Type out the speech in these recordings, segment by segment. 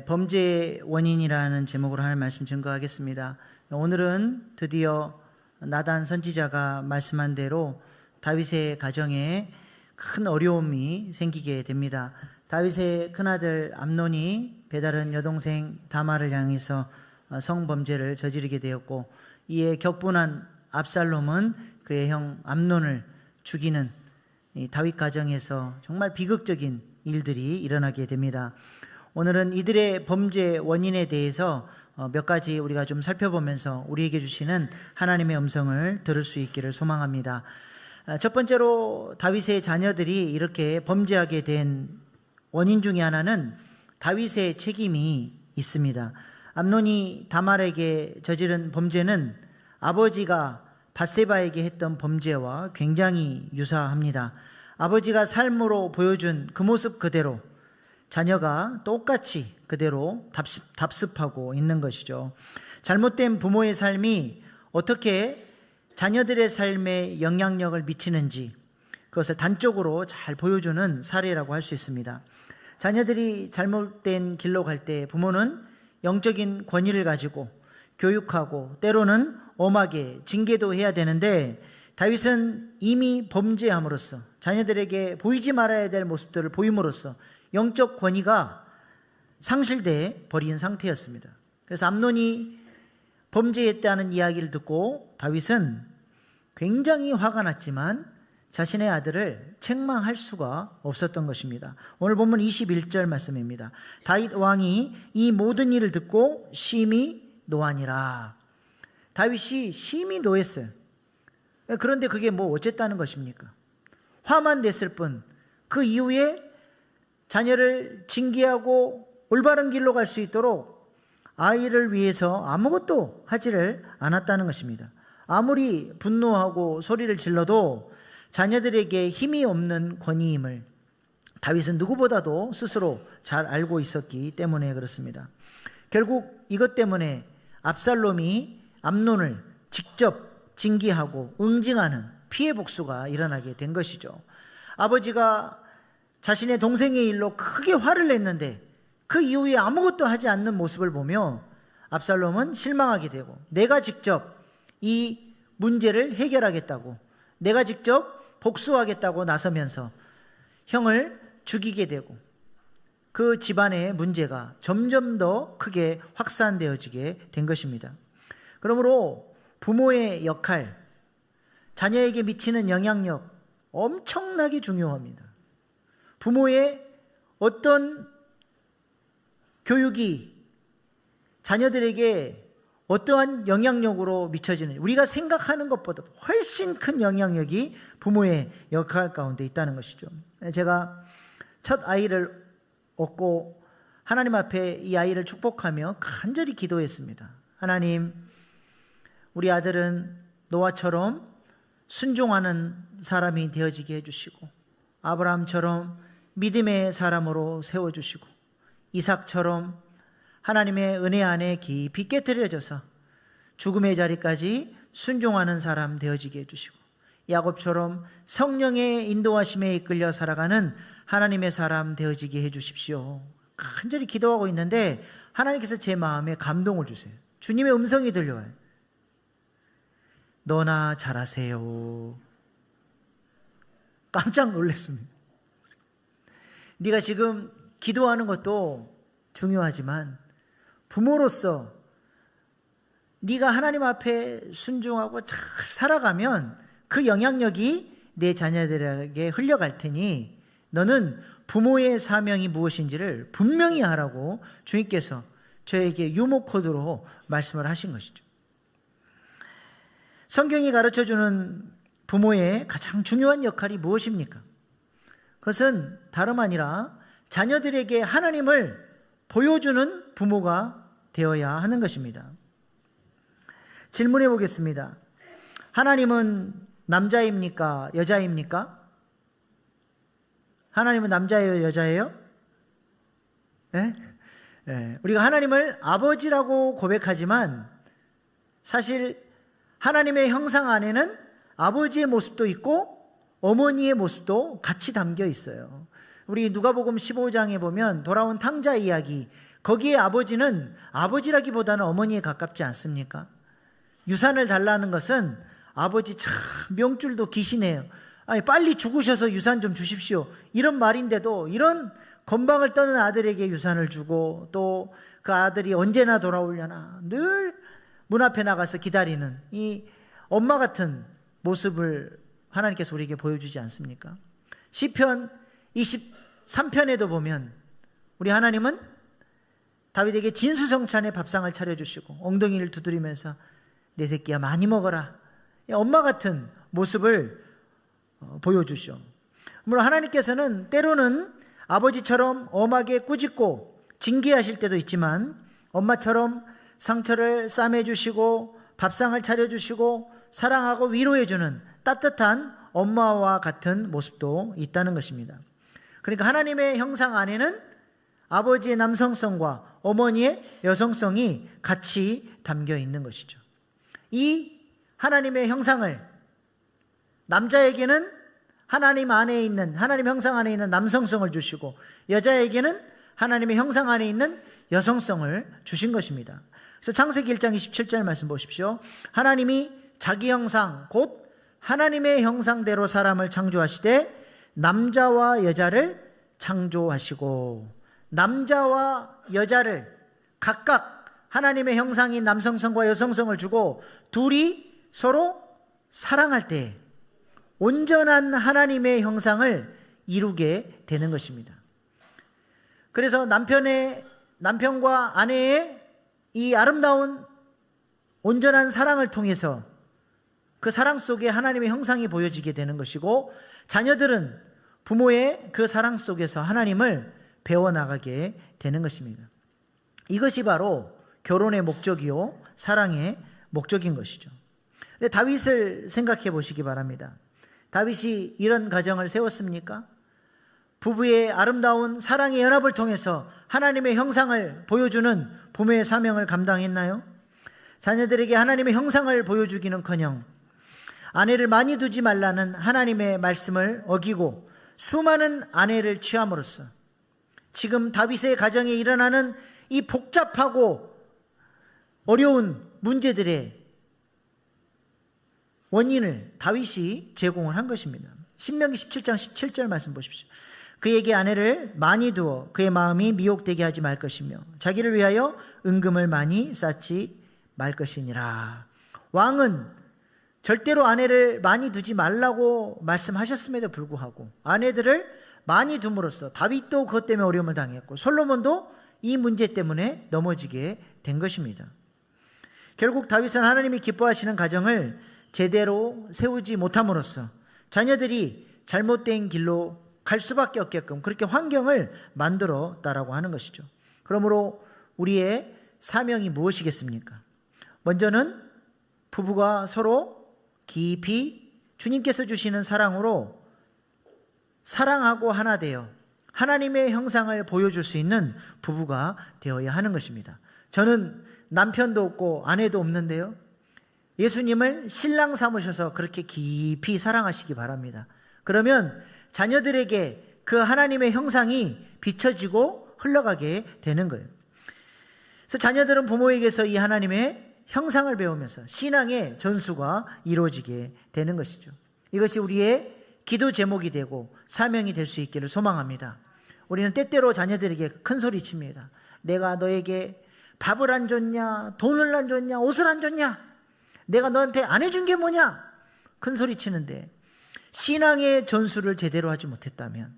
범죄의 원인이라는 제목으로 하는 말씀 증거하겠습니다. 오늘은 드디어 나단 선지자가 말씀한 대로 다윗의 가정에 큰 어려움이 생기게 됩니다. 다윗의 큰아들 암논이 배다른 여동생 다말을 향해서 성범죄를 저지르게 되었고, 이에 격분한 압살롬은 그의 형 암논을 죽이는 다윗 가정에서 정말 비극적인 일들이 일어나게 됩니다. 오늘은 이들의 범죄 원인에 대해서 몇 가지 우리가 좀 살펴보면서 우리에게 주시는 하나님의 음성을 들을 수 있기를 소망합니다. 첫 번째로 다윗의 자녀들이 이렇게 범죄하게 된 원인 중에 하나는 다윗의 책임이 있습니다. 암논이 다말에게 저지른 범죄는 아버지가 밧세바에게 했던 범죄와 굉장히 유사합니다. 아버지가 삶으로 보여준 그 모습 그대로 자녀가 똑같이 그대로 답습하고 있는 것이죠. 잘못된 부모의 삶이 어떻게 자녀들의 삶에 영향력을 미치는지 그것을 단적으로 잘 보여주는 사례라고 할 수 있습니다. 자녀들이 잘못된 길로 갈 때 부모는 영적인 권위를 가지고 교육하고 때로는 엄하게 징계도 해야 되는데, 다윗은 이미 범죄함으로써 자녀들에게 보이지 말아야 될 모습들을 보임으로써 영적 권위가 상실돼 버린 상태였습니다. 그래서 암논이 범죄했다는 이야기를 듣고 다윗은 굉장히 화가 났지만 자신의 아들을 책망할 수가 없었던 것입니다. 오늘 본문 21절 말씀입니다. 다윗 왕이 이 모든 일을 듣고 심히 노하니라. 다윗이 심히 노했어요. 그런데 그게 뭐 어쨌다는 것입니까? 화만 냈을 뿐, 그 이후에 자녀를 징계하고 올바른 길로 갈 수 있도록 아이를 위해서 아무것도 하지를 않았다는 것입니다. 아무리 분노하고 소리를 질러도 자녀들에게 힘이 없는 권위임을 다윗은 누구보다도 스스로 잘 알고 있었기 때문에 그렇습니다. 결국 이것 때문에 압살롬이 암논을 직접 징계하고 응징하는 피해 복수가 일어나게 된 것이죠. 아버지가 자신의 동생의 일로 크게 화를 냈는데 그 이후에 아무것도 하지 않는 모습을 보며 압살롬은 실망하게 되고, 내가 직접 이 문제를 해결하겠다고, 내가 직접 복수하겠다고 나서면서 형을 죽이게 되고, 그 집안의 문제가 점점 더 크게 확산되어지게 된 것입니다. 그러므로 부모의 역할, 자녀에게 미치는 영향력 엄청나게 중요합니다. 부모의 어떤 교육이 자녀들에게 어떠한 영향력으로 미쳐지는지, 우리가 생각하는 것보다 훨씬 큰 영향력이 부모의 역할 가운데 있다는 것이죠. 제가 첫 아이를 얻고 하나님 앞에 이 아이를 축복하며 간절히 기도했습니다. 하나님, 우리 아들은 노아처럼 순종하는 사람이 되어지게 해주시고, 아브라함처럼 믿음의 사람으로 세워주시고, 이삭처럼 하나님의 은혜 안에 깊이 깨트려져서 죽음의 자리까지 순종하는 사람 되어지게 해주시고, 야곱처럼 성령의 인도하심에 이끌려 살아가는 하나님의 사람 되어지게 해주십시오. 간절히 기도하고 있는데 하나님께서 제 마음에 감동을 주세요. 주님의 음성이 들려와요. 너나 잘하세요. 깜짝 놀랐습니다. 네가 지금 기도하는 것도 중요하지만 부모로서 네가 하나님 앞에 순종하고 잘 살아가면 그 영향력이 내 자녀들에게 흘러갈 테니 너는 부모의 사명이 무엇인지를 분명히 하라고 주님께서 저에게 유모 코드로 말씀을 하신 것이죠. 성경이 가르쳐주는 부모의 가장 중요한 역할이 무엇입니까? 그것은 다름 아니라 자녀들에게 하나님을 보여주는 부모가 되어야 하는 것입니다. 질문해 보겠습니다. 하나님은 남자입니까? 여자입니까? 하나님은 남자예요? 여자예요? 네? 네. 우리가 하나님을 아버지라고 고백하지만 사실 하나님의 형상 안에는 아버지의 모습도 있고 어머니의 모습도 같이 담겨 있어요. 우리 누가복음 15장에 보면 돌아온 탕자 이야기, 거기에 아버지는 아버지라기보다는 어머니에 가깝지 않습니까? 유산을 달라는 것은 아버지 참 명줄도 기시네요. 아니 빨리 죽으셔서 유산 좀 주십시오, 이런 말인데도 이런 건방을 떠는 아들에게 유산을 주고, 또 그 아들이 언제나 돌아오려나 늘 문 앞에 나가서 기다리는 이 엄마 같은 모습을 하나님께서 우리에게 보여주지 않습니까? 시편 23편에도 보면 우리 하나님은 다윗에게 진수성찬의 밥상을 차려주시고 엉덩이를 두드리면서 내 새끼야 많이 먹어라, 엄마 같은 모습을 보여주죠. 물론 하나님께서는 때로는 아버지처럼 엄하게 꾸짖고 징계하실 때도 있지만 엄마처럼 상처를 싸매주시고 밥상을 차려주시고 사랑하고 위로해주는 따뜻한 엄마와 같은 모습도 있다는 것입니다. 그러니까 하나님의 형상 안에는 아버지의 남성성과 어머니의 여성성이 같이 담겨 있는 것이죠. 이 하나님의 형상을 남자에게는 하나님 안에 있는, 하나님 형상 안에 있는 남성성을 주시고 여자에게는 하나님의 형상 안에 있는 여성성을 주신 것입니다. 그래서 창세기 1장 27절 말씀 보십시오. 하나님이 자기 형상 곧 하나님의 형상대로 사람을 창조하시되 남자와 여자를 창조하시고, 남자와 여자를 각각 하나님의 형상인 남성성과 여성성을 주고 둘이 서로 사랑할 때 온전한 하나님의 형상을 이루게 되는 것입니다. 그래서 남편과 아내의 이 아름다운 온전한 사랑을 통해서 그 사랑 속에 하나님의 형상이 보여지게 되는 것이고, 자녀들은 부모의 그 사랑 속에서 하나님을 배워나가게 되는 것입니다. 이것이 바로 결혼의 목적이요 사랑의 목적인 것이죠. 근데 다윗을 생각해 보시기 바랍니다. 다윗이 이런 가정을 세웠습니까? 부부의 아름다운 사랑의 연합을 통해서 하나님의 형상을 보여주는 부모의 사명을 감당했나요? 자녀들에게 하나님의 형상을 보여주기는커녕 아내를 많이 두지 말라는 하나님의 말씀을 어기고 수많은 아내를 취함으로써 지금 다윗의 가정에 일어나는 이 복잡하고 어려운 문제들의 원인을 다윗이 제공을 한 것입니다. 신명기 17장 17절 말씀 보십시오. 그에게 아내를 많이 두어 그의 마음이 미혹되게 하지 말 것이며 자기를 위하여 은금을 많이 쌓지 말 것이니라. 왕은 절대로 아내를 많이 두지 말라고 말씀하셨음에도 불구하고 아내들을 많이 둠으로써 다윗도 그것 때문에 어려움을 당했고 솔로몬도 이 문제 때문에 넘어지게 된 것입니다. 결국 다윗은 하나님이 기뻐하시는 가정을 제대로 세우지 못함으로써 자녀들이 잘못된 길로 갈 수밖에 없게끔 그렇게 환경을 만들었다라고 하는 것이죠. 그러므로 우리의 사명이 무엇이겠습니까? 먼저는 부부가 서로 깊이 주님께서 주시는 사랑으로 사랑하고 하나 되어 하나님의 형상을 보여줄 수 있는 부부가 되어야 하는 것입니다. 저는 남편도 없고 아내도 없는데요, 예수님을 신랑 삼으셔서 그렇게 깊이 사랑하시기 바랍니다. 그러면 자녀들에게 그 하나님의 형상이 비춰지고 흘러가게 되는 거예요. 그래서 자녀들은 부모에게서 이 하나님의 형상을 배우면서 신앙의 전수가 이루어지게 되는 것이죠. 이것이 우리의 기도 제목이 되고 사명이 될 수 있기를 소망합니다. 우리는 때때로 자녀들에게 큰 소리 칩니다. 내가 너에게 밥을 안 줬냐, 돈을 안 줬냐, 옷을 안 줬냐, 내가 너한테 안 해준 게 뭐냐, 큰 소리 치는데 신앙의 전수를 제대로 하지 못했다면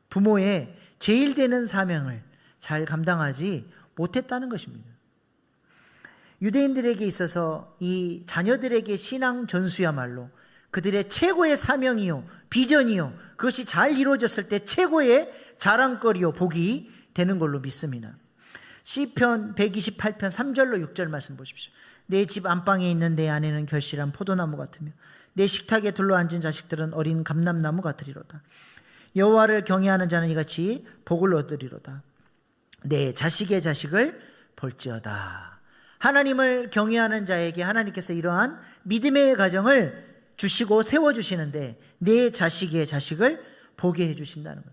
부모의 제일 되는 사명을 잘 감당하지 못했다는 것입니다. 유대인들에게 있어서 이 자녀들에게 신앙 전수야말로 그들의 최고의 사명이요 비전이요 그것이 잘 이루어졌을 때 최고의 자랑거리요 복이 되는 걸로 믿습니다. 시편 128편 3절로 6절 말씀 보십시오. 내 집 안방에 있는 내 아내는 결실한 포도나무 같으며 내 식탁에 둘러앉은 자식들은 어린 감람나무 같으리로다. 여호와를 경외하는 자는 이같이 복을 얻으리로다. 내 자식의 자식을 볼지어다. 하나님을 경외하는 자에게 하나님께서 이러한 믿음의 가정을 주시고 세워주시는데 내 자식의 자식을 보게 해주신다는 것.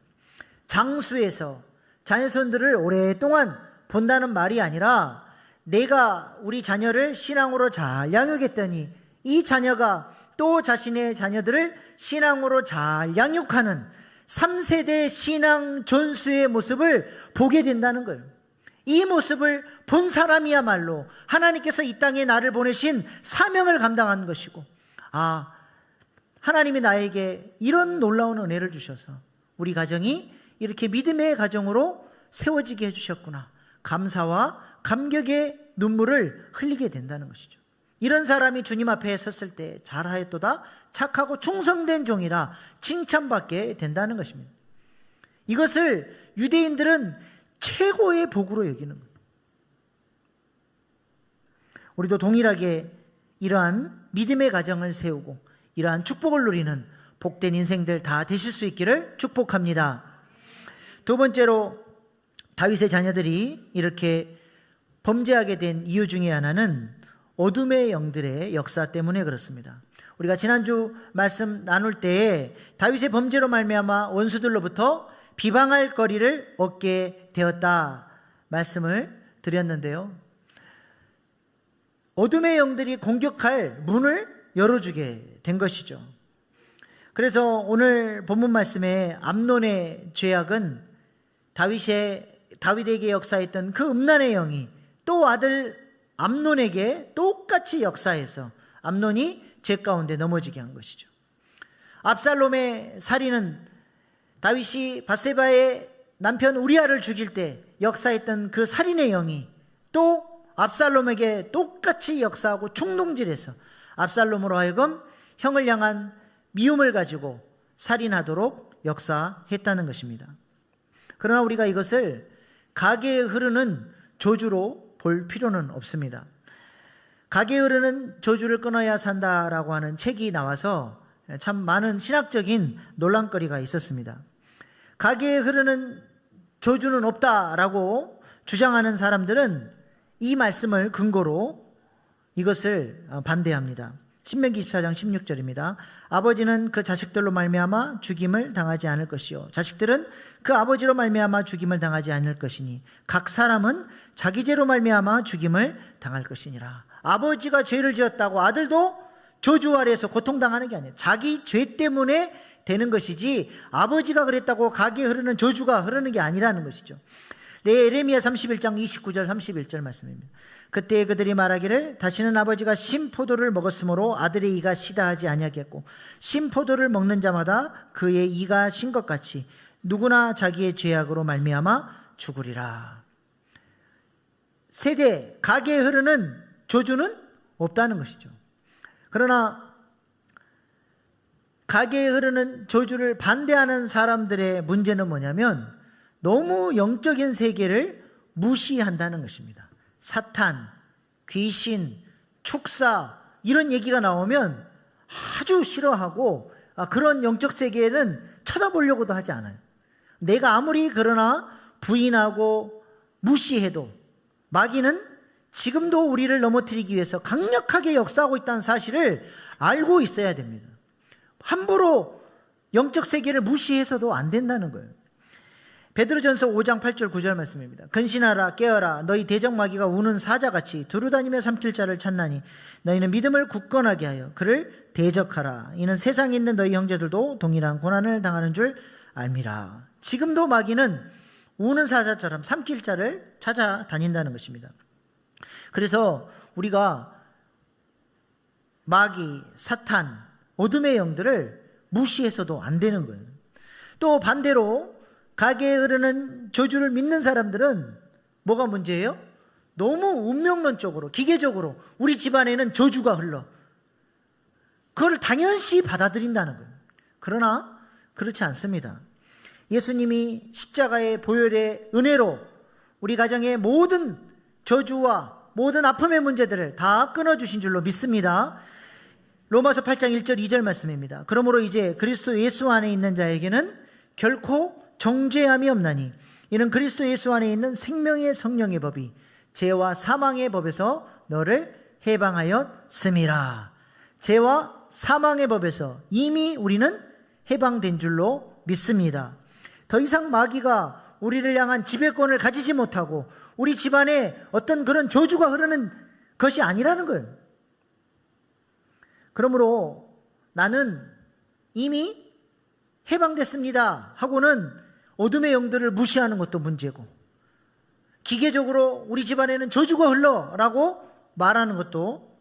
장수에서 자녀손들을 오랫동안 본다는 말이 아니라 내가 우리 자녀를 신앙으로 잘 양육했더니 이 자녀가 또 자신의 자녀들을 신앙으로 잘 양육하는 3세대 신앙 전수의 모습을 보게 된다는 거예요. 이 모습을 본 사람이야말로 하나님께서 이 땅에 나를 보내신 사명을 감당하는 것이고, 하나님이 나에게 이런 놀라운 은혜를 주셔서 우리 가정이 이렇게 믿음의 가정으로 세워지게 해주셨구나, 감사와 감격의 눈물을 흘리게 된다는 것이죠. 이런 사람이 주님 앞에 섰을 때 잘하였도다, 착하고 충성된 종이라 칭찬받게 된다는 것입니다. 이것을 유대인들은 최고의 복으로 여기는 거예요. 우리도 동일하게 이러한 믿음의 가정을 세우고 이러한 축복을 누리는 복된 인생들 다 되실 수 있기를 축복합니다. 두 번째로 다윗의 자녀들이 이렇게 범죄하게 된 이유 중에 하나는 어둠의 영들의 역사 때문에 그렇습니다. 우리가 지난주 말씀 나눌 때에 다윗의 범죄로 말미암아 원수들로부터 비방할 거리를 얻게 되었다 말씀을 드렸는데요. 어둠의 영들이 공격할 문을 열어주게 된 것이죠. 그래서 오늘 본문 말씀에 암논의 죄악은 다윗에게 역사했던 그 음란의 영이 또 아들 암논에게 똑같이 역사해서 암논이 죄 가운데 넘어지게 한 것이죠. 압살롬의 살인은 다윗이 밧세바의 남편 우리아를 죽일 때 역사했던 그 살인의 영이 또 압살롬에게 똑같이 역사하고 충동질해서 압살롬으로 하여금 형을 향한 미움을 가지고 살인하도록 역사했다는 것입니다. 그러나 우리가 이것을 가계에 흐르는 저주로 볼 필요는 없습니다. 가계에 흐르는 저주를 끊어야 산다라고 하는 책이 나와서 참 많은 신학적인 논란거리가 있었습니다. 가계에 흐르는 저주는 없다라고 주장하는 사람들은 이 말씀을 근거로 이것을 반대합니다. 신명기 24장 16절입니다. 아버지는 그 자식들로 말미암아 죽임을 당하지 않을 것이요 자식들은 그 아버지로 말미암아 죽임을 당하지 않을 것이니 각 사람은 자기 죄로 말미암아 죽임을 당할 것이니라. 아버지가 죄를 지었다고 아들도 저주 아래에서 고통당하는 게 아니에요. 자기 죄 때문에 되는 것이지 아버지가 그랬다고 가게에 흐르는 저주가 흐르는 게 아니라는 것이죠. 예레미야 31장 29절 31절 말씀입니다. 그때 그들이 말하기를 다시는 아버지가 신포도를 먹었으므로 아들의 이가 시다 하지 아니하겠고 신포도를 먹는 자마다 그의 이가 신 것 같이 누구나 자기의 죄악으로 말미암아 죽으리라. 세대 가게에 흐르는 저주는 없다는 것이죠. 그러나 가게에 흐르는 저주를 반대하는 사람들의 문제는 뭐냐면 너무 영적인 세계를 무시한다는 것입니다. 사탄, 귀신, 축사 이런 얘기가 나오면 아주 싫어하고 그런 영적 세계에는 쳐다보려고도 하지 않아요. 내가 아무리 그러나 부인하고 무시해도 마귀는 지금도 우리를 넘어뜨리기 위해서 강력하게 역사하고 있다는 사실을 알고 있어야 됩니다. 함부로 영적 세계를 무시해서도 안 된다는 거예요. 베드로전서 5장 8절 9절 말씀입니다. 근신하라 깨어라 너희 대적 마귀가 우는 사자같이 두루다니며 삼킬 자를 찾나니 너희는 믿음을 굳건하게 하여 그를 대적하라. 이는 세상에 있는 너희 형제들도 동일한 고난을 당하는 줄 알미라. 지금도 마귀는 우는 사자처럼 삼킬 자를 찾아다닌다는 것입니다. 그래서 우리가 마귀, 사탄, 어둠의 영들을 무시해서도 안 되는 거예요. 또 반대로 가게에 흐르는 저주를 믿는 사람들은 뭐가 문제예요? 너무 운명론적으로 기계적으로 우리 집안에는 저주가 흘러 그걸 당연시 받아들인다는 거예요. 그러나 그렇지 않습니다. 예수님이 십자가의 보혈의 은혜로 우리 가정의 모든 저주와 모든 아픔의 문제들을 다 끊어주신 줄로 믿습니다. 로마서 8장 1절 2절 말씀입니다. 그러므로 이제 그리스도 예수 안에 있는 자에게는 결코 정죄함이 없나니 이는 그리스도 예수 안에 있는 생명의 성령의 법이 죄와 사망의 법에서 너를 해방하였음이라. 죄와 사망의 법에서 이미 우리는 해방된 줄로 믿습니다. 더 이상 마귀가 우리를 향한 지배권을 가지지 못하고 우리 집안에 어떤 그런 저주가 흐르는 것이 아니라는 거예요. 그러므로 나는 이미 해방됐습니다 하고는 어둠의 영들을 무시하는 것도 문제고, 기계적으로 우리 집안에는 저주가 흘러라고 말하는 것도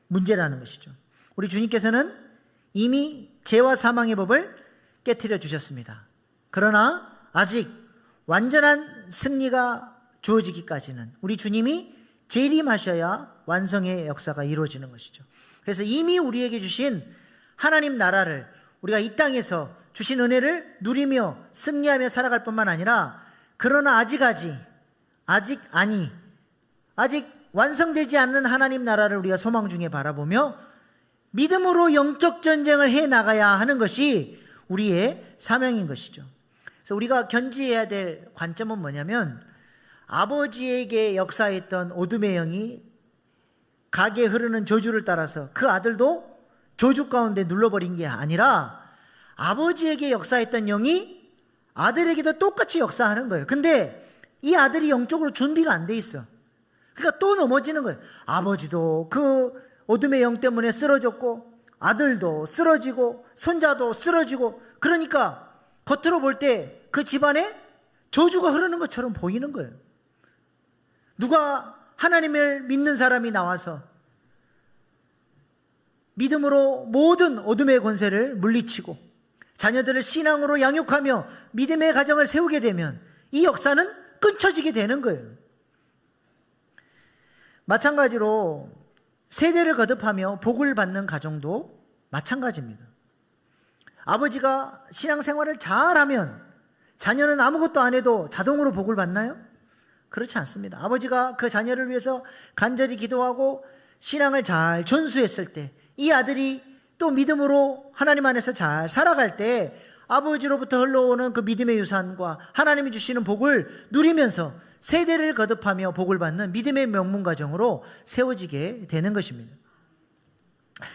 문제라는 것이죠. 우리 주님께서는 이미 죄와 사망의 법을 깨트려 주셨습니다. 그러나 아직 완전한 승리가 주어지기까지는 우리 주님이 재림하셔야 완성의 역사가 이루어지는 것이죠. 그래서 이미 우리에게 주신 하나님 나라를 우리가 이 땅에서 주신 은혜를 누리며 승리하며 살아갈 뿐만 아니라, 그러나 아직 완성되지 않는 하나님 나라를 우리가 소망 중에 바라보며 믿음으로 영적 전쟁을 해 나가야 하는 것이 우리의 사명인 것이죠. 그래서 우리가 견지해야 될 관점은 뭐냐면, 아버지에게 역사했던 어둠의 영이 가게 흐르는 저주를 따라서 그 아들도 저주 가운데 눌러버린 게 아니라, 아버지에게 역사했던 영이 아들에게도 똑같이 역사하는 거예요. 근데 이 아들이 영적으로 준비가 안 돼 있어. 그러니까 또 넘어지는 거예요. 아버지도 그 어둠의 영 때문에 쓰러졌고, 아들도 쓰러지고, 손자도 쓰러지고, 그러니까 겉으로 볼 때 그 집안에 저주가 흐르는 것처럼 보이는 거예요. 누가 하나님을 믿는 사람이 나와서 믿음으로 모든 어둠의 권세를 물리치고 자녀들을 신앙으로 양육하며 믿음의 가정을 세우게 되면 이 역사는 끊쳐지게 되는 거예요. 마찬가지로 세대를 거듭하며 복을 받는 가정도 마찬가지입니다. 아버지가 신앙생활을 잘하면 자녀는 아무것도 안 해도 자동으로 복을 받나요? 그렇지 않습니다. 아버지가 그 자녀를 위해서 간절히 기도하고 신앙을 잘 전수했을 때, 이 아들이 또 믿음으로 하나님 안에서 잘 살아갈 때 아버지로부터 흘러오는 그 믿음의 유산과 하나님이 주시는 복을 누리면서 세대를 거듭하며 복을 받는 믿음의 명문 가정으로 세워지게 되는 것입니다.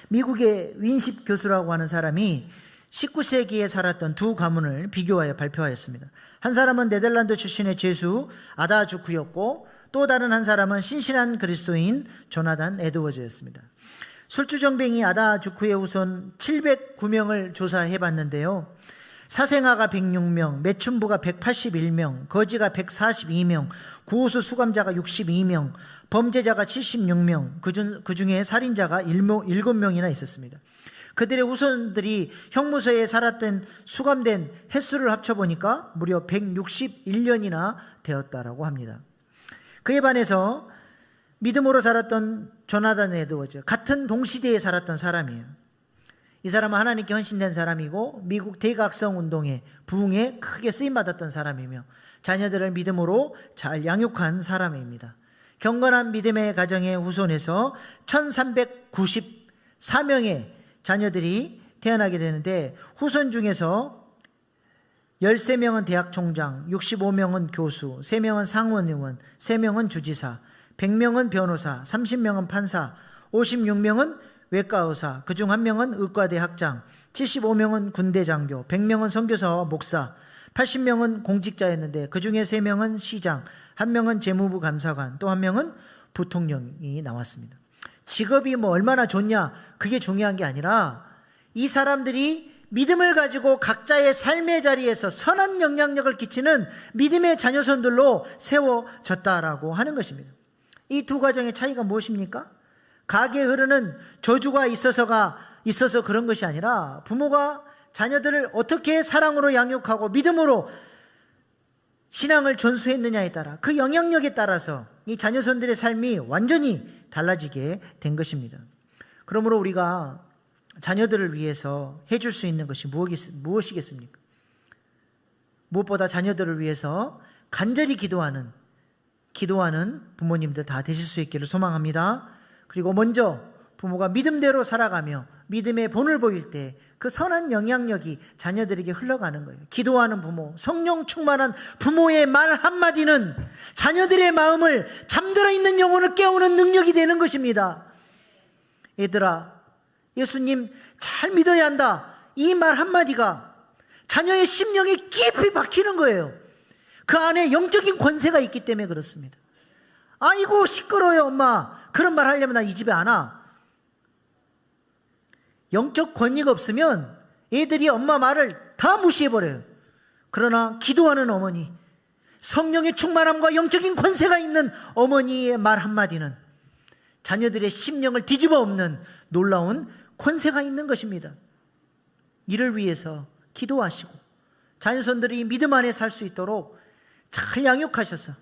미국의 윈십 교수라고 하는 사람이 19세기에 살았던 두 가문을 비교하여 발표하였습니다. 한 사람은 네덜란드 출신의 죄수 아다 주크였고, 또 다른 한 사람은 신실한 그리스도인 조나단 에드워즈였습니다. 술주정뱅이 아다 주크의 후손 709명을 조사해봤는데요, 사생아가 106명, 매춘부가 181명, 거지가 142명, 구호수 수감자가 62명, 범죄자가 76명, 그 중에 살인자가 7명이나 있었습니다. 그들의 후손들이 형무소에 살았던 수감된 횟수를 합쳐보니까 무려 161년이나 되었다라고 합니다. 그에 반해서 믿음으로 살았던 조나단 에드워즈, 같은 동시대에 살았던 사람이에요. 이 사람은 하나님께 헌신된 사람이고 미국 대각성 운동의 부흥에 크게 쓰임받았던 사람이며 자녀들을 믿음으로 잘 양육한 사람입니다. 경건한 믿음의 가정의 후손에서 1394명의 자녀들이 태어나게 되는데, 후손 중에서 13명은 대학 총장, 65명은 교수, 3명은 상원의원, 3명은 주지사, 100명은 변호사, 30명은 판사, 56명은 외과의사, 그중 1명은 의과대 학장, 75명은 군대 장교, 100명은 선교사와 목사, 80명은 공직자였는데 그 중에 3명은 시장, 1명은 재무부 감사관, 또 1명은 부통령이 나왔습니다. 직업이 얼마나 좋냐, 그게 중요한 게 아니라 이 사람들이 믿음을 가지고 각자의 삶의 자리에서 선한 영향력을 끼치는 믿음의 자녀손들로 세워졌다라고 하는 것입니다. 이 두 가정의 차이가 무엇입니까? 가게에 흐르는 저주가 있어서 그런 것이 아니라, 부모가 자녀들을 어떻게 사랑으로 양육하고 믿음으로 신앙을 전수했느냐에 따라, 그 영향력에 따라서 이 자녀손들의 삶이 완전히 달라지게 된 것입니다. 그러므로 우리가 자녀들을 위해서 해줄 수 있는 것이 무엇이겠습니까? 무엇보다 자녀들을 위해서 간절히 기도하는 부모님들 다 되실 수 있기를 소망합니다. 그리고 먼저 부모가 믿음대로 살아가며 믿음의 본을 보일 때 그 선한 영향력이 자녀들에게 흘러가는 거예요. 기도하는 부모, 성령 충만한 부모의 말 한마디는 자녀들의 마음을, 잠들어 있는 영혼을 깨우는 능력이 되는 것입니다. 얘들아, 예수님 잘 믿어야 한다, 이 말 한마디가 자녀의 심령에 깊이 박히는 거예요. 그 안에 영적인 권세가 있기 때문에 그렇습니다. 아이고 시끄러워요 엄마, 그런 말 하려면 나 이 집에 안 와. 영적 권위가 없으면 애들이 엄마 말을 다 무시해버려요. 그러나 기도하는 어머니, 성령의 충만함과 영적인 권세가 있는 어머니의 말 한마디는 자녀들의 심령을 뒤집어 엎는 놀라운 권세가 있는 것입니다. 이를 위해서 기도하시고 자녀손들이 믿음 안에 살 수 있도록 잘 양육하셔서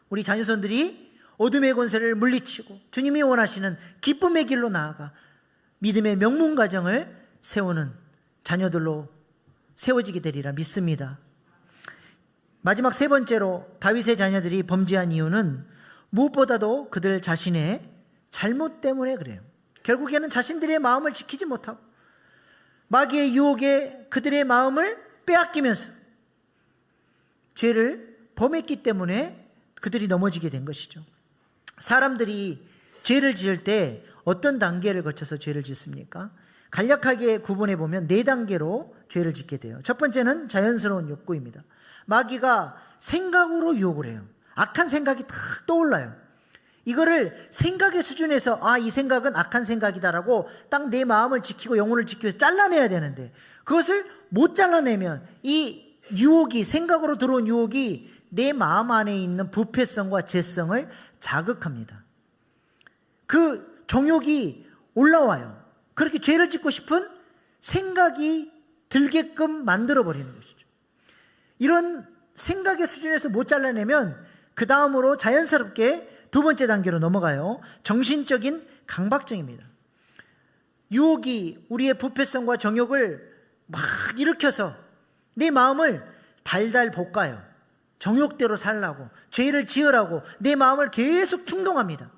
우리 자녀손들이 어둠의 권세를 물리치고 주님이 원하시는 기쁨의 길로 나아가 믿음의 명문 가정을 세우는 자녀들로 세워지게 되리라 믿습니다. 마지막 세 번째로 다윗의 자녀들이 범죄한 이유는 무엇보다도 그들 자신의 잘못 때문에 그래요. 결국에는 자신들의 마음을 지키지 못하고 마귀의 유혹에 그들의 마음을 빼앗기면서 죄를 범했기 때문에 그들이 넘어지게 된 것이죠. 사람들이 죄를 지을 때 어떤 단계를 거쳐서 죄를 짓습니까? 간략하게 구분해 보면 4단계로 죄를 짓게 돼요. 첫 번째는 자연스러운 욕구입니다. 마귀가 생각으로 유혹을 해요. 악한 생각이 탁 떠올라요. 이거를 생각의 수준에서 이 생각은 악한 생각이다라고 딱 내 마음을 지키고 영혼을 지키기 위해서 잘라내야 되는데 그것을 못 잘라내면 이 유혹이, 생각으로 들어온 유혹이 내 마음 안에 있는 부패성과 죄성을 자극합니다. 그 정욕이 올라와요. 그렇게 죄를 짓고 싶은 생각이 들게끔 만들어버리는 것이죠. 이런 생각의 수준에서 못 잘라내면 그 다음으로 자연스럽게 두 번째 단계로 넘어가요. 정신적인 강박증입니다. 유혹이 우리의 부패성과 정욕을 막 일으켜서 내 마음을 달달 볶아요. 정욕대로 살라고, 죄를 지으라고 내 마음을 계속 충동합니다.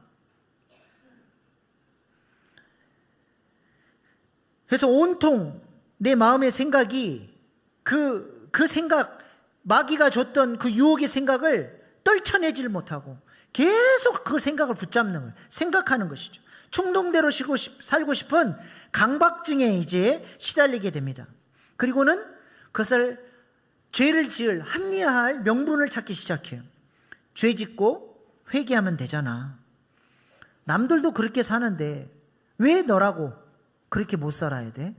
그래서 온통 내 마음의 생각이 그 생각, 마귀가 줬던 그 유혹의 생각을 떨쳐내질 못하고 계속 그 생각을 붙잡는 거예요. 생각하는 것이죠. 충동대로 살고 싶은 강박증에 이제 시달리게 됩니다. 그리고는 그것을 죄를 지을, 합리화할 명분을 찾기 시작해요. 죄 짓고 회개하면 되잖아. 남들도 그렇게 사는데 왜 너라고 그렇게 못 살아야 돼?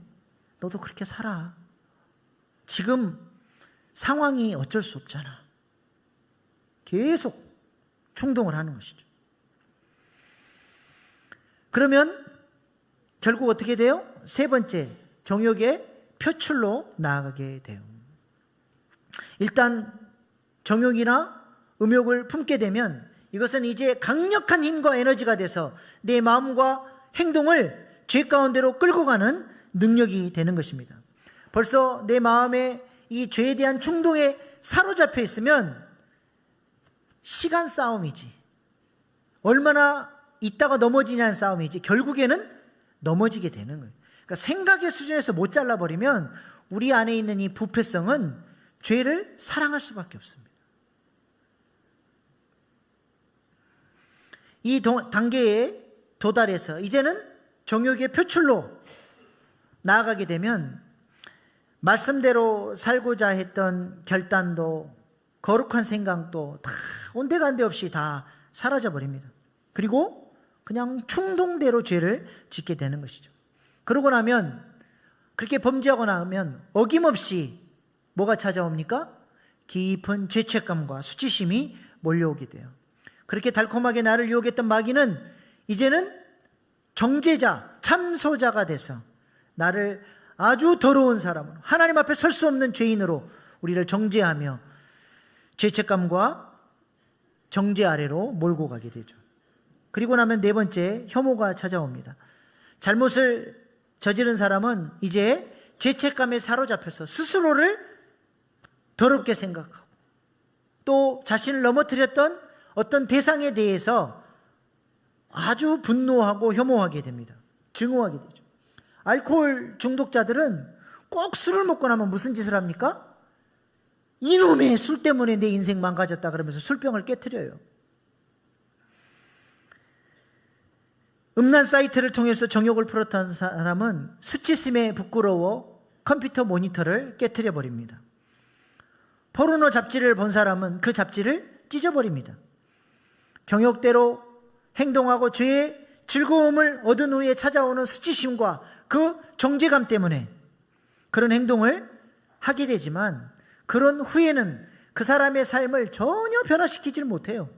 너도 그렇게 살아. 지금 상황이 어쩔 수 없잖아. 계속 충동을 하는 것이죠. 그러면 결국 어떻게 돼요? 세 번째, 정욕의 표출로 나아가게 돼요. 일단 정욕이나 음욕을 품게 되면 이것은 이제 강력한 힘과 에너지가 돼서 내 마음과 행동을 죄 가운데로 끌고 가는 능력이 되는 것입니다. 벌써 내 마음에 이 죄에 대한 충동에 사로잡혀 있으면 시간 싸움이지, 얼마나 있다가 넘어지냐는 싸움이지, 결국에는 넘어지게 되는 거예요. 그러니까 생각의 수준에서 못 잘라버리면 우리 안에 있는 이 부패성은 죄를 사랑할 수밖에 없습니다. 이 단계에 도달해서 이제는 정욕의 표출로 나아가게 되면 말씀대로 살고자 했던 결단도 거룩한 생각도 다 온데간데 없이 다 사라져 버립니다. 그리고 그냥 충동대로 죄를 짓게 되는 것이죠. 그러고 나면, 그렇게 범죄하고 나면 어김없이 뭐가 찾아옵니까? 깊은 죄책감과 수치심이 몰려오게 돼요. 그렇게 달콤하게 나를 유혹했던 마귀는 이제는 정죄자, 참소자가 돼서 나를 아주 더러운 사람으로, 하나님 앞에 설 수 없는 죄인으로 우리를 정죄하며 죄책감과 정죄 아래로 몰고 가게 되죠. 그리고 나면 네 번째, 혐오가 찾아옵니다. 잘못을 저지른 사람은 이제 죄책감에 사로잡혀서 스스로를 더럽게 생각하고 또 자신을 넘어뜨렸던 어떤 대상에 대해서 아주 분노하고 혐오하게 됩니다. 증오하게 되죠. 알코올 중독자들은 꼭 술을 먹고 나면 무슨 짓을 합니까? 이놈의 술 때문에 내 인생 망가졌다 그러면서 술병을 깨트려요. 음란 사이트를 통해서 정욕을 풀었던 사람은 수치심에 부끄러워 컴퓨터 모니터를 깨트려 버립니다. 포르노 잡지를 본 사람은 그 잡지를 찢어버립니다. 정욕대로 행동하고 죄의 즐거움을 얻은 후에 찾아오는 수치심과 그 정죄감 때문에 그런 행동을 하게 되지만, 그런 후에는 그 사람의 삶을 전혀 변화시키질 못해요.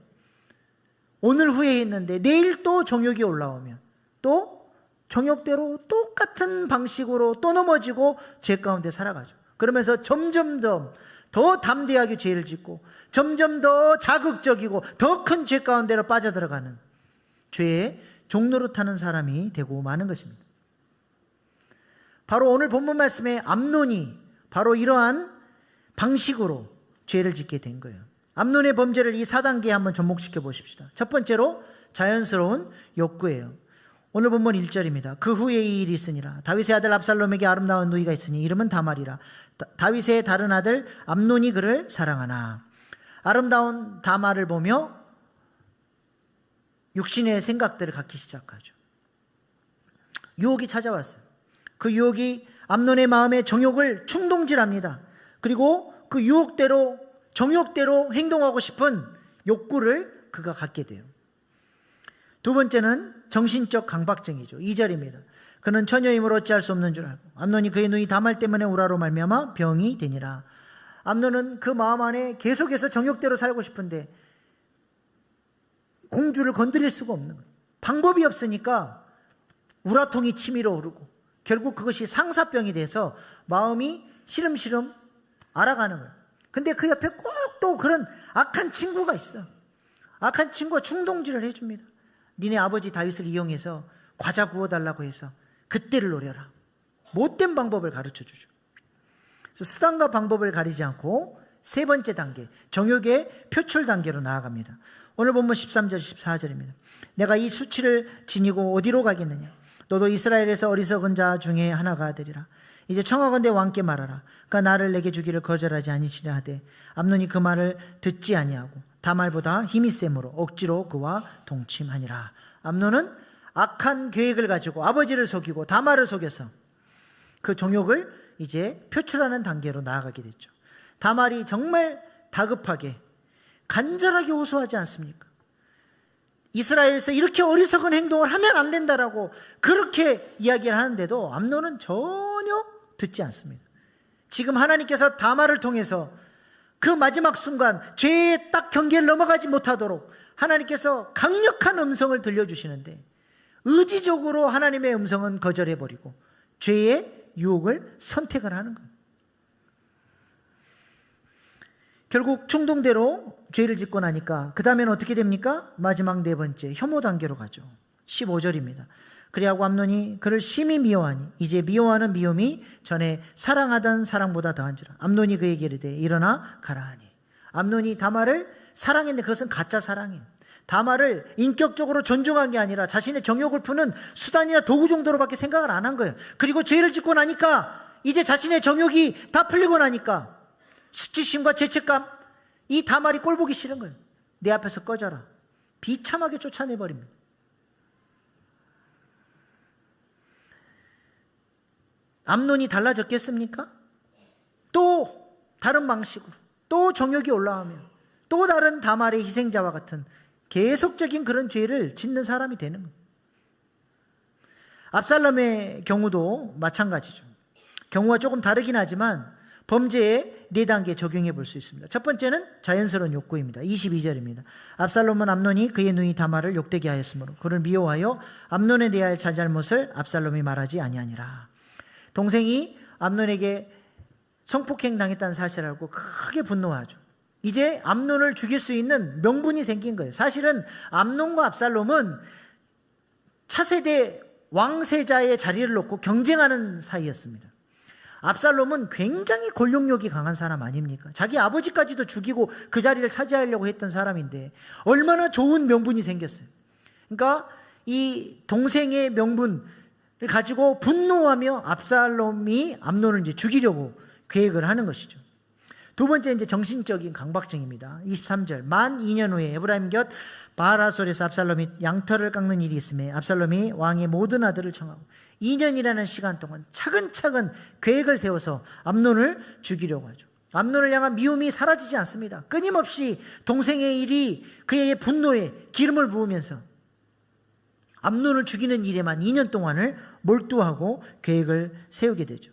오늘 후회했는데 내일 또 정욕이 올라오면 또 정욕대로 똑같은 방식으로 또 넘어지고 죄 가운데 살아가죠. 그러면서 점점점 더 담대하게 죄를 짓고 점점 더 자극적이고 더 큰 죄 가운데로 빠져들어가는 죄의 종로로 타는 사람이 되고 마는 것입니다. 바로 오늘 본문 말씀에 암논이 바로 이러한 방식으로 죄를 짓게 된 거예요. 암논의 범죄를 이 4단계에 한번 접목시켜 보십시다. 첫 번째로 자연스러운 욕구예요. 오늘 본문 1절입니다. 그 후에 이 일이 있으니라. 다윗의 아들 압살롬에게 아름다운 누이가 있으니 이름은 다말이라. 다윗의 다른 아들 암논이 그를 사랑하나. 아름다운 다말을 보며 육신의 생각들을 갖기 시작하죠. 유혹이 찾아왔어요. 그 유혹이 암논의 마음에 정욕을 충동질합니다. 그리고 그 유혹대로 정욕대로 행동하고 싶은 욕구를 그가 갖게 돼요. 두 번째는 정신적 강박증이죠. 2절입니다. 그는 처녀임으로 어찌할 수 없는 줄 알고 암논이 그의 누이 다말 때문에 우라로 말미암아 병이 되니라. 암논은 그 마음 안에 계속해서 정욕대로 살고 싶은데 공주를 건드릴 수가 없는 거예요. 방법이 없으니까 우라통이 치밀어 오르고 결국 그것이 상사병이 돼서 마음이 시름시름 알아가는 거예요. 근데 그 옆에 꼭 또 그런 악한 친구가 있어. 악한 친구가 충동질을 해줍니다. 니네 아버지 다윗을 이용해서 과자 구워달라고 해서 그때를 노려라. 못된 방법을 가르쳐주죠. 그래서 수단과 방법을 가리지 않고 세 번째 단계, 정욕의 표출 단계로 나아갑니다. 오늘 본문 13절 14절입니다. 내가 이 수치를 지니고 어디로 가겠느냐. 너도 이스라엘에서 어리석은 자 중에 하나가 되리라. 이제 청하건대 왕께 말하라. 그가 나를 내게 주기를 거절하지 아니시라 하되 암논이 그 말을 듣지 아니하고 다말보다 힘이 셈으로 억지로 그와 동침하니라. 암논은 악한 계획을 가지고 아버지를 속이고 다말을 속여서 그 정욕을 이제 표출하는 단계로 나아가게 됐죠. 다말이 정말 다급하게 간절하게 호소하지 않습니까? 이스라엘에서 이렇게 어리석은 행동을 하면 안 된다라고 그렇게 이야기를 하는데도 암논은 전혀 듣지 않습니다. 지금 하나님께서 다말을 통해서 그 마지막 순간 죄의 딱 경계를 넘어가지 못하도록 하나님께서 강력한 음성을 들려주시는데 의지적으로 하나님의 음성은 거절해버리고 죄의 유혹을 선택을 하는 거예요. 결국 충동대로 죄를 짓고 나니까 그 다음에는 어떻게 됩니까? 마지막 네 번째 혐오 단계로 가죠. 15절입니다. 그리하고 암논이 그를 심히 미워하니 이제 미워하는 미움이 전에 사랑하던 사랑보다 더한지라. 암논이 그에게 이르되 일어나 가라 하니. 암논이 다말을 사랑했는데 그것은 가짜 사랑이에요. 다말을 인격적으로 존중한 게 아니라 자신의 정욕을 푸는 수단이나 도구 정도로밖에 생각을 안 한 거예요. 그리고 죄를 짓고 나니까 이제 자신의 정욕이 다 풀리고 나니까 수치심과 죄책감, 이 다말이 꼴보기 싫은 거예요. 내 앞에서 꺼져라. 비참하게 쫓아내버립니다. 암논이 달라졌겠습니까? 또 다른 방식으로 또 정욕이 올라오면 또 다른 다말의 희생자와 같은 계속적인 그런 죄를 짓는 사람이 되는 거예요. 압살롬의 경우도 마찬가지죠. 경우가 조금 다르긴 하지만 범죄의 4단계 적용해 볼 수 있습니다. 첫 번째는 자연스러운 욕구입니다. 22절입니다. 압살롬은 암논이 그의 누이 다말을 욕되게 하였으므로 그를 미워하여 암논에 대하여 잘잘못을 압살롬이 말하지 아니하니라. 동생이 암논에게 성폭행 당했다는 사실을 알고 크게 분노하죠. 이제 암논을 죽일 수 있는 명분이 생긴 거예요. 사실은 암논과 압살롬은 차세대 왕세자의 자리를 놓고 경쟁하는 사이였습니다. 압살롬은 굉장히 권력욕이 강한 사람 아닙니까? 자기 아버지까지도 죽이고 그 자리를 차지하려고 했던 사람인데 얼마나 좋은 명분이 생겼어요. 그러니까 이 동생의 명분을 가지고 분노하며 압살롬이 암논을 이제 죽이려고 계획을 하는 것이죠. 두 번째 이제 정신적인 강박증입니다. 23절 만 2년 후에 에브라임 곁 바알하솔에서 압살롬이 양털을 깎는 일이 있음에 압살롬이 왕의 모든 아들을 청하고 2년이라는 시간 동안 차근차근 계획을 세워서 암논을 죽이려고 하죠. 암논을 향한 미움이 사라지지 않습니다. 끊임없이 동생의 일이 그의 분노에 기름을 부으면서 암논을 죽이는 일에만 2년 동안을 몰두하고 계획을 세우게 되죠.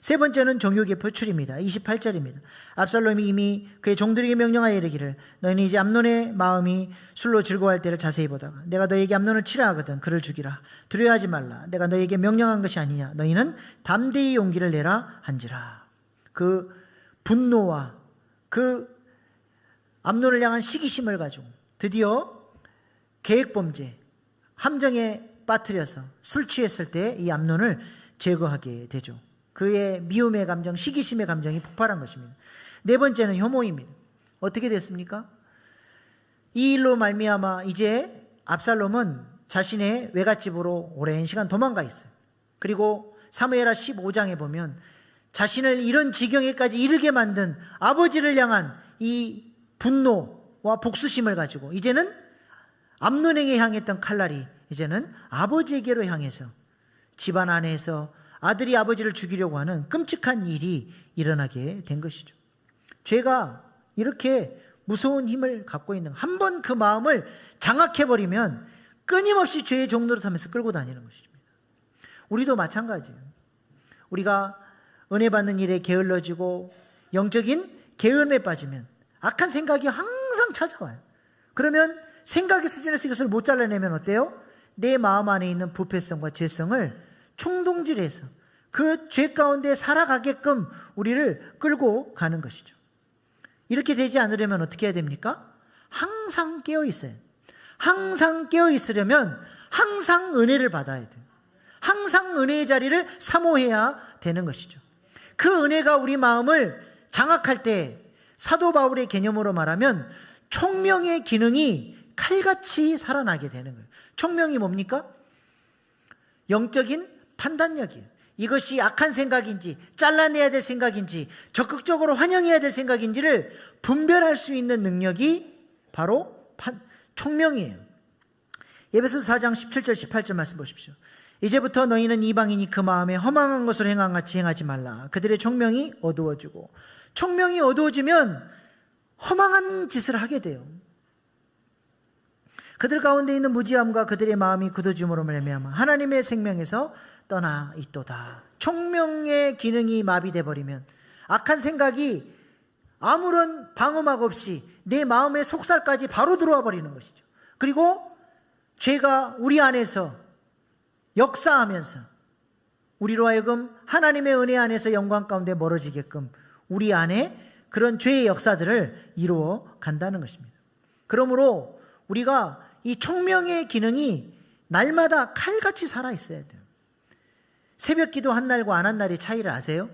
세 번째는 정욕의 표출입니다. 28절입니다. 압살롬이 이미 그의 종들에게 명령하여 이르기를 너희는 이제 암논의 마음이 술로 즐거워할 때를 자세히 보다가 내가 너희에게 암논을 치라 하거든 그를 죽이라. 두려워하지 말라. 내가 너희에게 명령한 것이 아니냐. 너희는 담대히 용기를 내라 한지라. 그 분노와 그 암논을 향한 시기심을 가지고 드디어 계획범죄, 함정에 빠뜨려서 술 취했을 때 이 암논을 제거하게 되죠. 그의 미움의 감정, 시기심의 감정이 폭발한 것입니다. 네 번째는 혐오입니다. 어떻게 됐습니까? 이 일로 말미암아 이제 압살롬은 자신의 외갓집으로 오랜 시간 도망가 있어요. 그리고 사무엘하 15장에 보면 자신을 이런 지경에까지 이르게 만든 아버지를 향한 이 분노와 복수심을 가지고 이제는 암논에게 향했던 칼날이 이제는 아버지에게로 향해서 집안 안에서 아들이 아버지를 죽이려고 하는 끔찍한 일이 일어나게 된 것이죠. 죄가 이렇게 무서운 힘을 갖고 있는, 한 번 그 마음을 장악해버리면 끊임없이 죄의 종노릇하면서 끌고 다니는 것입니다. 우리도 마찬가지예요. 우리가 은혜 받는 일에 게을러지고 영적인 게으름에 빠지면 악한 생각이 항상 찾아와요. 그러면 생각의 수준에서 이것을 못 잘라내면 어때요? 내 마음 안에 있는 부패성과 죄성을 충동질해서 그 죄 가운데 살아가게끔 우리를 끌고 가는 것이죠. 이렇게 되지 않으려면 어떻게 해야 됩니까? 항상 깨어 있어요. 항상 깨어 있으려면 항상 은혜를 받아야 돼요. 항상 은혜의 자리를 사모해야 되는 것이죠. 그 은혜가 우리 마음을 장악할 때 사도 바울의 개념으로 말하면 총명의 기능이 칼같이 살아나게 되는 거예요. 총명이 뭡니까? 영적인 판단력이에요. 이것이 악한 생각인지 잘라내야 될 생각인지 적극적으로 환영해야 될 생각인지를 분별할 수 있는 능력이 바로 총명이에요. 에베소서 4장 17절 18절 말씀 보십시오. 이제부터 너희는 이방인이 그 마음에 허망한 것을 행한 같이 행하지 말라. 그들의 총명이 어두워지고, 총명이 어두워지면 허망한 짓을 하게 돼요. 그들 가운데 있는 무지함과 그들의 마음이 굳어짐으로 말미암아 하나님의 생명에서 떠나 있도다. 총명의 기능이 마비돼 버리면 악한 생각이 아무런 방어막 없이 내 마음의 속살까지 바로 들어와 버리는 것이죠. 그리고 죄가 우리 안에서 역사하면서 우리로 하여금 하나님의 은혜 안에서 영광 가운데 멀어지게끔 우리 안에 그런 죄의 역사들을 이루어 간다는 것입니다. 그러므로 우리가 이 총명의 기능이 날마다 칼같이 살아있어야 돼요. 새벽 기도 한 날과 안 한 날의 차이를 아세요?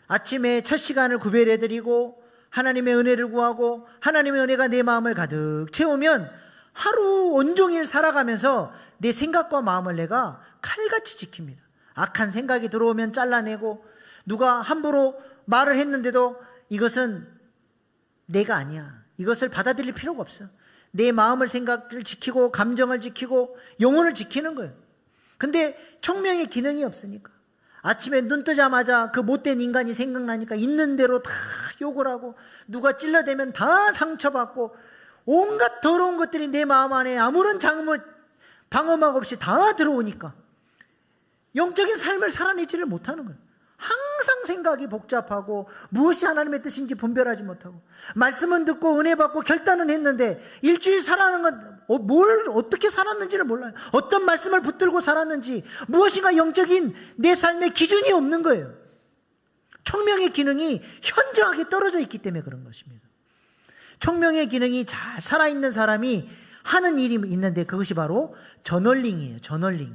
아침에 첫 시간을 구별해드리고 하나님의 은혜를 구하고 하나님의 은혜가 내 마음을 가득 채우면 하루 온종일 살아가면서 내 생각과 마음을 내가 칼같이 지킵니다. 악한 생각이 들어오면 잘라내고, 누가 함부로 말을 했는데도 이것은 내가 아니야, 이것을 받아들일 필요가 없어. 내 마음을, 생각을 지키고 감정을 지키고 영혼을 지키는 거예요. 근데 총명의 기능이 없으니까 아침에 눈 뜨자마자 그 못된 인간이 생각나니까 있는 대로 다 욕을 하고, 누가 찔러대면 다 상처받고, 온갖 더러운 것들이 내 마음 안에 아무런 방어막 없이 다 들어오니까 영적인 삶을 살아내지를 못하는 거예요. 항상 생각이 복잡하고 무엇이 하나님의 뜻인지 분별하지 못하고, 말씀은 듣고 은혜 받고 결단은 했는데 일주일 살아가는 건 뭘 어떻게 살았는지를 몰라요. 어떤 말씀을 붙들고 살았는지, 무엇인가 영적인 내 삶의 기준이 없는 거예요. 총명의 기능이 현저하게 떨어져 있기 때문에 그런 것입니다. 총명의 기능이 잘 살아있는 사람이 하는 일이 있는데 그것이 바로 저널링이에요. 저널링,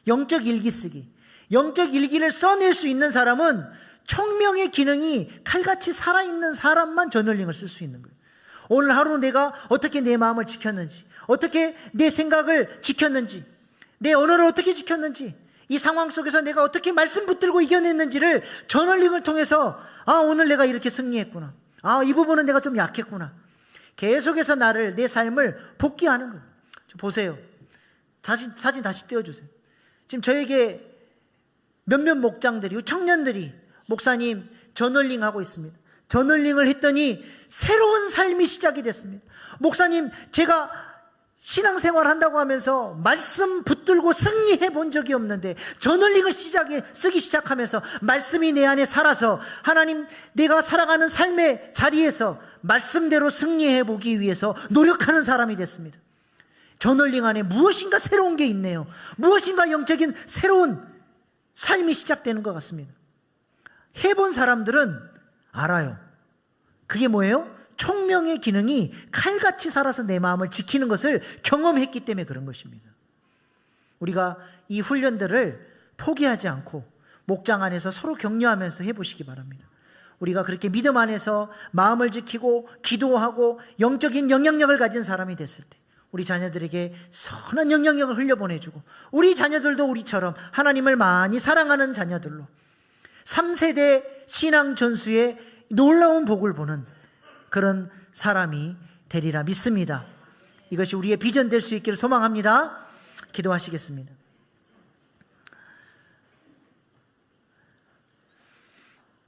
영적 일기 쓰기. 영적 일기를 써낼 수 있는 사람은 총명의 기능이 칼같이 살아있는 사람만 저널링을 쓸 수 있는 거예요. 오늘 하루 내가 어떻게 내 마음을 지켰는지, 어떻게 내 생각을 지켰는지, 내 언어를 어떻게 지켰는지, 이 상황 속에서 내가 어떻게 말씀 붙들고 이겨냈는지를 저널링을 통해서, 오늘 내가 이렇게 승리했구나, 이 부분은 내가 좀 약했구나, 계속해서 나를, 내 삶을 복귀하는 거예요. 보세요. 사진 다시 띄워주세요. 지금 저에게 몇몇 목장들이, 청년들이, 목사님 저널링하고 있습니다. 저널링을 했더니 새로운 삶이 시작이 됐습니다. 목사님, 제가 신앙생활 한다고 하면서 말씀 붙들고 승리해 본 적이 없는데 저널링을 쓰기 시작하면서 말씀이 내 안에 살아서 하나님, 내가 살아가는 삶의 자리에서 말씀대로 승리해 보기 위해서 노력하는 사람이 됐습니다. 저널링 안에 무엇인가 새로운 게 있네요. 무엇인가 영적인 새로운 삶이 시작되는 것 같습니다. 해본 사람들은 알아요. 그게 뭐예요? 총명의 기능이 칼같이 살아서 내 마음을 지키는 것을 경험했기 때문에 그런 것입니다. 우리가 이 훈련들을 포기하지 않고 목장 안에서 서로 격려하면서 해보시기 바랍니다. 우리가 그렇게 믿음 안에서 마음을 지키고 기도하고 영적인 영향력을 가진 사람이 됐을 때 우리 자녀들에게 선한 영향력을 흘려보내주고 우리 자녀들도 우리처럼 하나님을 많이 사랑하는 자녀들로 3세대 신앙 전수의 놀라운 복을 보는 그런 사람이 되리라 믿습니다. 이것이 우리의 비전 될 수 있기를 소망합니다. 기도하시겠습니다.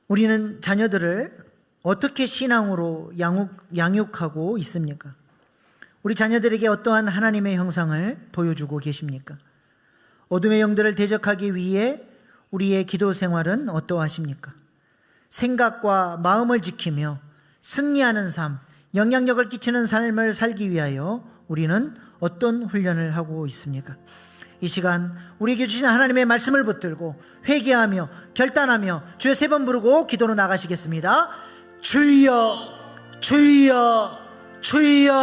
우리는 자녀들을 어떻게 신앙으로 양육하고 있습니까? 우리 자녀들에게 어떠한 하나님의 형상을 보여주고 계십니까? 어둠의 영들을 대적하기 위해 우리의 기도 생활은 어떠하십니까? 생각과 마음을 지키며 승리하는 삶, 영향력을 끼치는 삶을 살기 위하여 우리는 어떤 훈련을 하고 있습니까? 이 시간 우리에게 주신 하나님의 말씀을 붙들고 회개하며 결단하며 주여 3번 부르고 기도로 나가시겠습니다. 주여, 주여, 주여.